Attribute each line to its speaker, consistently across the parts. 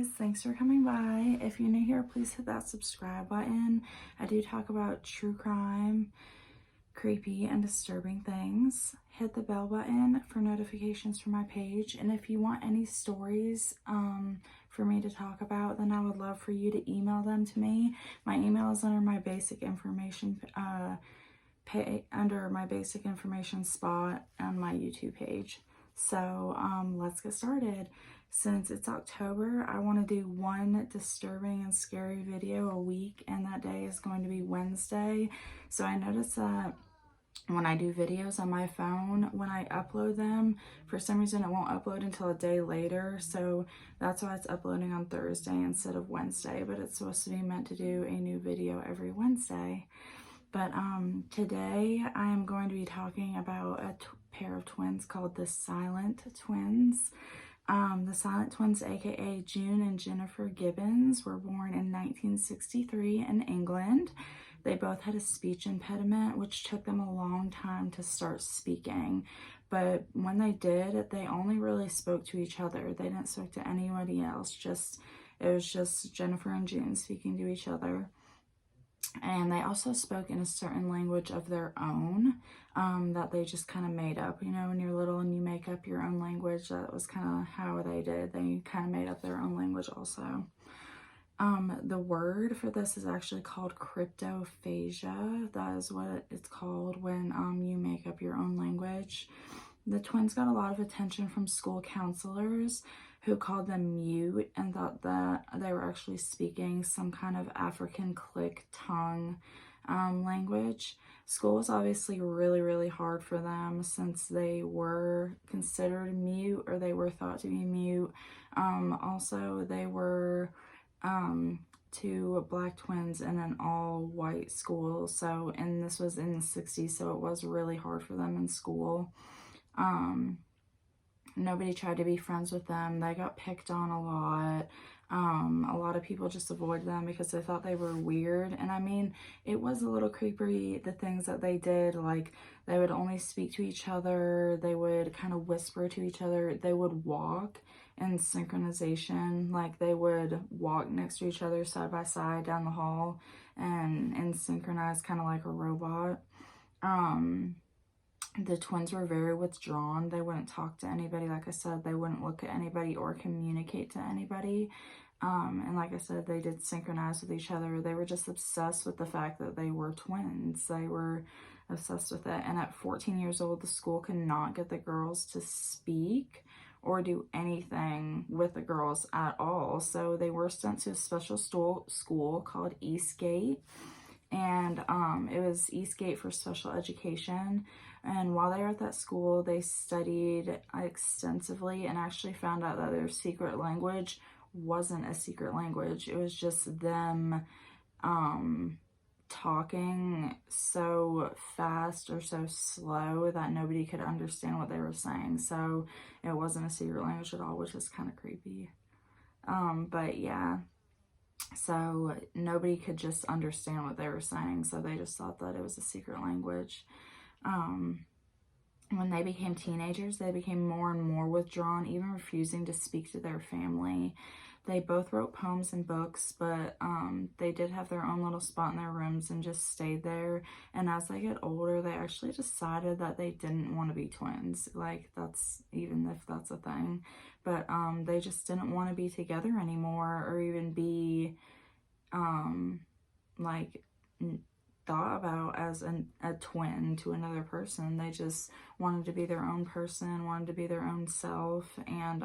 Speaker 1: guys, thanks for coming by. If you're new here, please hit that subscribe button. I do talk about true crime, creepy and disturbing things. Hit the bell button for notifications for my page, and if you want any stories for me to talk about, then I would love for you to email them to me. My email is under my basic information under my basic information spot on my YouTube page. So let's get started. Since it's October, I want to do one disturbing and scary video a week, and that day is going to be Wednesday. So I noticed that when I do videos on my phone, when I upload them, for some reason it won't upload until a day later. So that's why it's uploading on Thursday instead of Wednesday, but it's supposed to be meant to do a new video every Wednesday. But today I am going to be talking about a pair of twins called the Silent Twins. The Silent Twins, aka June and Jennifer Gibbons, were born in 1963 in England. They both had a speech impediment, which took them a long time to start speaking. But when they did, they only really spoke to each other. They didn't speak to anybody else. It was just Jennifer and June speaking to each other. And they also spoke in a certain language of their own that they just kind of made up. You know, when you're little and you make up your own language, that was kind of how they did. They kind of made up their own language also. The word for this is actually called cryptophagia. That is what it's called when you make up your own language. The twins got a lot of attention from school counselors who called them mute and thought that they were actually speaking some kind of African click tongue language. School was obviously really, really hard for them since they were considered mute, or they were thought to be mute. Also, they were two black twins in an all-white school, and this was in the 60s, so it was really hard for them in school. Nobody tried to be friends with them. They got picked on a lot. A lot of people just avoided them because they thought they were weird. And I mean, it was a little creepy, the things that they did. Like, they would only speak to each other. They would kind of whisper to each other. They would walk in synchronization. Like, they would walk next to each other side by side down the hall and synchronize kind of like a robot. The twins were very withdrawn. They wouldn't talk to anybody. Like I said, they wouldn't look at anybody or communicate to anybody. And like I said, they did synchronize with each other. They were just obsessed with the fact that they were twins. They were obsessed with it. And at 14 years old, the school could not get the girls to speak or do anything with the girls at all. So they were sent to a special school called Eastgate. And it was Eastgate for special education. And while they were at that school, they studied extensively and actually found out that their secret language wasn't a secret language. It was just them talking so fast or so slow that nobody could understand what they were saying. So it wasn't a secret language at all, which is kind of creepy. But yeah. So nobody could just understand what they were saying, so they just thought that it was a secret language. When they became teenagers, they became more and more withdrawn, even refusing to speak to their family. They both wrote poems and books, but they did have their own little spot in their rooms and just stayed there. And as they get older, they actually decided that they didn't want to be twins. Like, that's, even if that's a thing. But they just didn't want to be together anymore, or even be like thought about as a twin to another person. They just wanted to be their own person, wanted to be their own self. And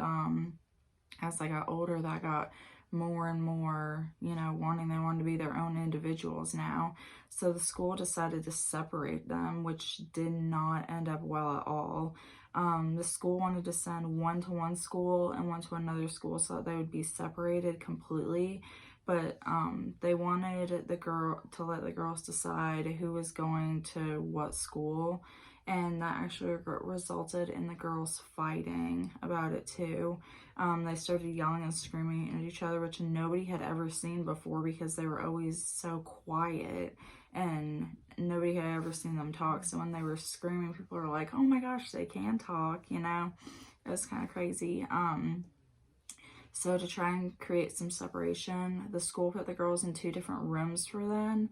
Speaker 1: as they got older, that got more and more, you know, they wanted to be their own individuals now. So the school decided to separate them, which did not end up well at all. The school wanted to send one to one school and one to another school so that they would be separated completely. But they wanted to let the girls decide who was going to what school. And that actually resulted in the girls fighting about it too. They started yelling and screaming at each other, which nobody had ever seen before because they were always so quiet and nobody had ever seen them talk. So when they were screaming, people were like, oh my gosh, they can talk, you know? It was kind of crazy. So to try and create some separation, the school put the girls in 2 different rooms for them.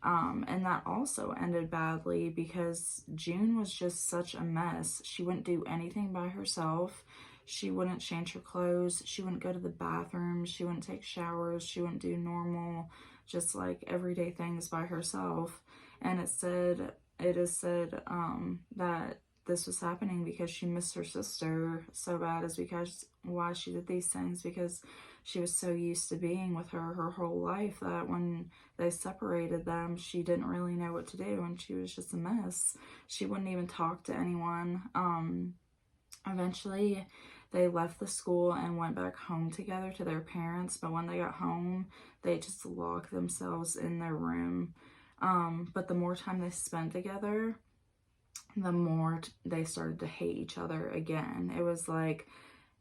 Speaker 1: And that also ended badly because June was just such a mess. She wouldn't do anything by herself. She wouldn't change her clothes. She wouldn't go to the bathroom. She wouldn't take showers. She wouldn't do normal, just like everyday things by herself. And it is said that this was happening because she missed her sister so bad, is because why she did these things, because she was so used to being with her whole life that when they separated them, she didn't really know what to do, and she was just a mess. She wouldn't even talk to anyone. Eventually they left the school and went back home together to their parents, but when they got home, they just locked themselves in their room. But the more time they spent together, the more they started to hate each other again. It was like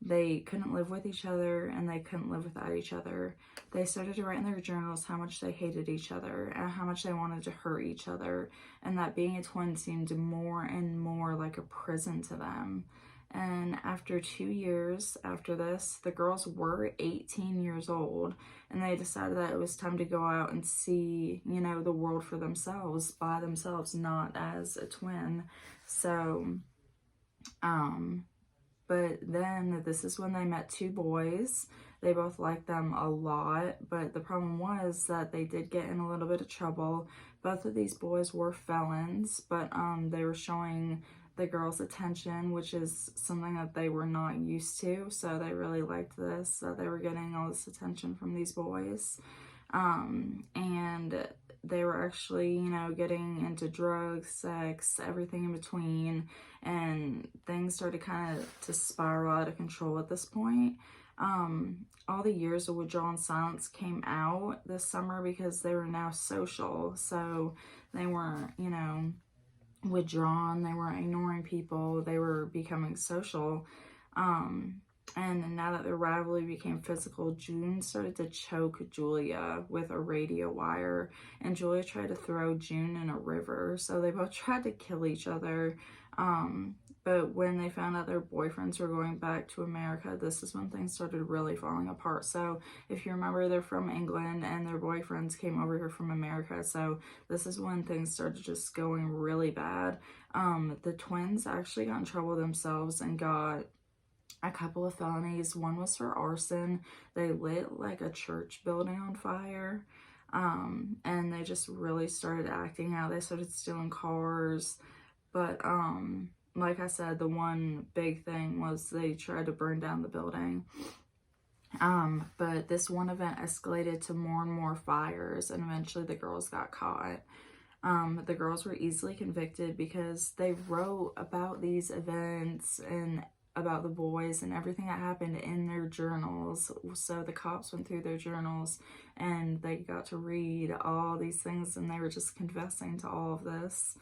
Speaker 1: they couldn't live with each other and they couldn't live without each other. They started to write in their journals how much they hated each other and how much they wanted to hurt each other, and that being a twin seemed more and more like a prison to them. And after 2 years after this, the girls were 18 years old, and they decided that it was time to go out and see, you know, the world for themselves, by themselves, not as a twin. So, but then this is when they met 2 boys. They both liked them a lot, but the problem was that they did get in a little bit of trouble. Both of these boys were felons, but they were showing the girls attention, which is something that they were not used to. So they really liked this, that they were getting all this attention from these boys. And they were actually, you know, getting into drugs, sex, everything in between, and things started kind of to spiral out of control at this point. All the years of withdrawal and silence came out this summer because they were now social. So they weren't, you know, withdrawn, they weren't ignoring people, they were becoming social. And now that their rivalry became physical, June started to choke Julia with a radio wire, and Julia tried to throw June in a river. So they both tried to kill each other. But when they found out their boyfriends were going back to America, this is when things started really falling apart. So if you remember, they're from England and their boyfriends came over here from America. So this is when things started just going really bad. The twins actually got in trouble themselves and got a couple of felonies. One was for arson. They lit like a church building on fire. And they just really started acting out. They started stealing cars. But like I said, the one big thing was they tried to burn down the building. But this one event escalated to more and more fires, and eventually the girls got caught. The girls were easily convicted because they wrote about these events and about the boys and everything that happened in their journals. So the cops went through their journals and they got to read all these things, and they were just confessing to all of this.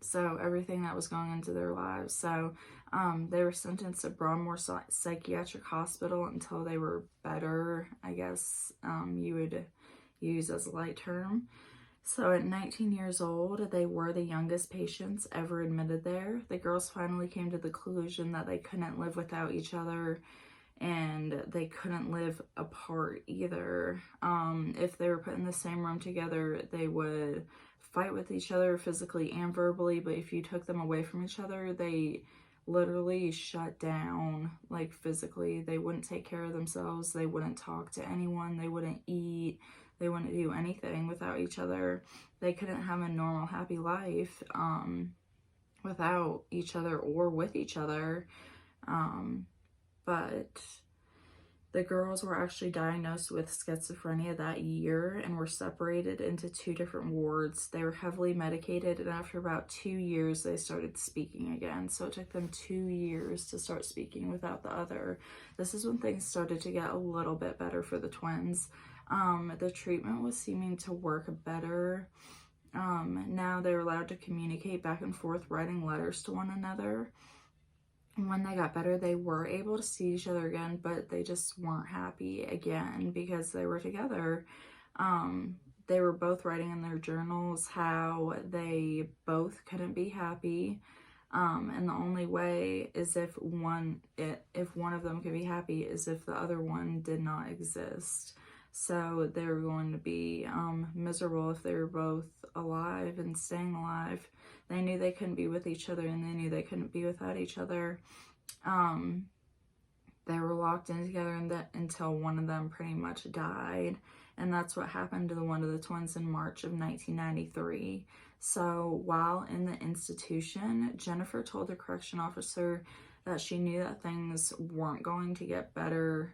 Speaker 1: So everything that was going into their lives. So they were sentenced to Broadmoor Psychiatric Hospital until they were better, I guess you would use as a light term. So at 19 years old, they were the youngest patients ever admitted there. The girls finally came to the conclusion that they couldn't live without each other, and they couldn't live apart either. If they were put in the same room together, they would fight with each other physically and verbally, but if you took them away from each other, they literally shut down, like physically. They wouldn't take care of themselves, they wouldn't talk to anyone, they wouldn't eat, they wouldn't do anything without each other. They couldn't have a normal, happy life without each other or with each other. But the girls were actually diagnosed with schizophrenia that year and were separated into 2 different wards. They were heavily medicated, and after about 2 years, they started speaking again. So it took them 2 years to start speaking without the other. This is when things started to get a little bit better for the twins. The treatment was seeming to work better. Now they were allowed to communicate back and forth, writing letters to one another. When they got better, they were able to see each other again, but they just weren't happy again because they were together. They were both writing in their journals how they both couldn't be happy. And the only way is if one of them could be happy is if the other one did not exist. So they were going to be miserable if they were both alive and staying alive. They knew they couldn't be with each other, and they knew they couldn't be without each other. They were locked in together until one of them pretty much died. And that's what happened to one of the twins in March of 1993. So while in the institution, Jennifer told the correction officer that she knew that things weren't going to get better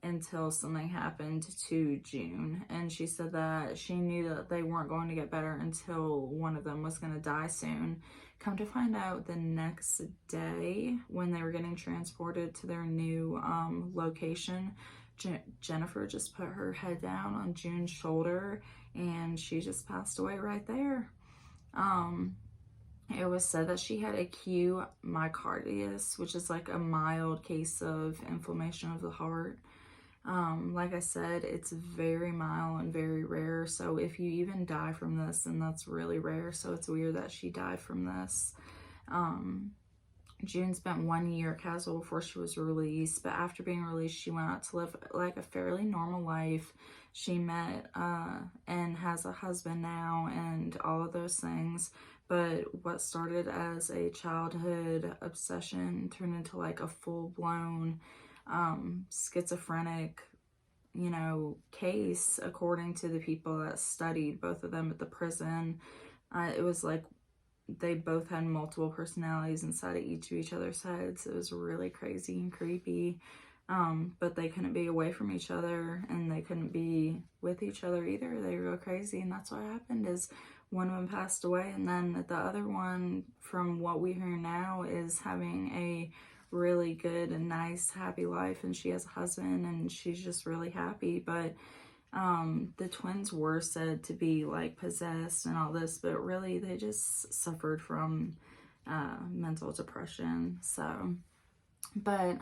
Speaker 1: until something happened to June. And she said that she knew that they weren't going to get better until one of them was going to die soon. Come to find out, the next day when they were getting transported to their new location, Jennifer just put her head down on June's shoulder and she just passed away right there. It was said that she had acute myocarditis, which is like a mild case of inflammation of the heart. Like I said, it's very mild and very rare. So if you even die from this, then that's really rare. So it's weird that she died from this. June spent 1 year at Castle before she was released, but after being released, she went out to live like a fairly normal life. She met and has a husband now and all of those things. But what started as a childhood obsession turned into like a full-blown schizophrenic, case, according to the people that studied both of them at the prison. It was like they both had multiple personalities inside of each other's heads. It was really crazy and creepy. But they couldn't be away from each other, and they couldn't be with each other either. They were crazy, and that's what happened is one of them passed away, and then the other one, from what we hear now, is having a really good and nice, happy life, and she has a husband, and she's just really happy. But the twins were said to be like possessed and all this, but really they just suffered from mental depression. So, but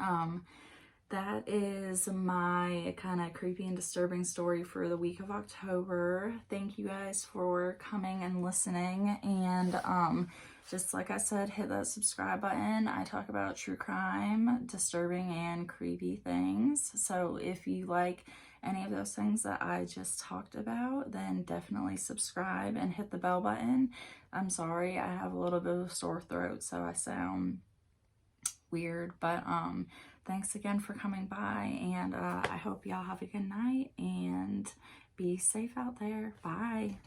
Speaker 1: that is my kind of creepy and disturbing story for the week of October. Thank you guys for coming and listening. And just like I said, hit that subscribe button. I talk about true crime, disturbing, and creepy things. So if you like any of those things that I just talked about, then definitely subscribe and hit the bell button. I'm sorry, I have a little bit of a sore throat, so I sound weird, but thanks again for coming by, and I hope y'all have a good night and be safe out there. Bye.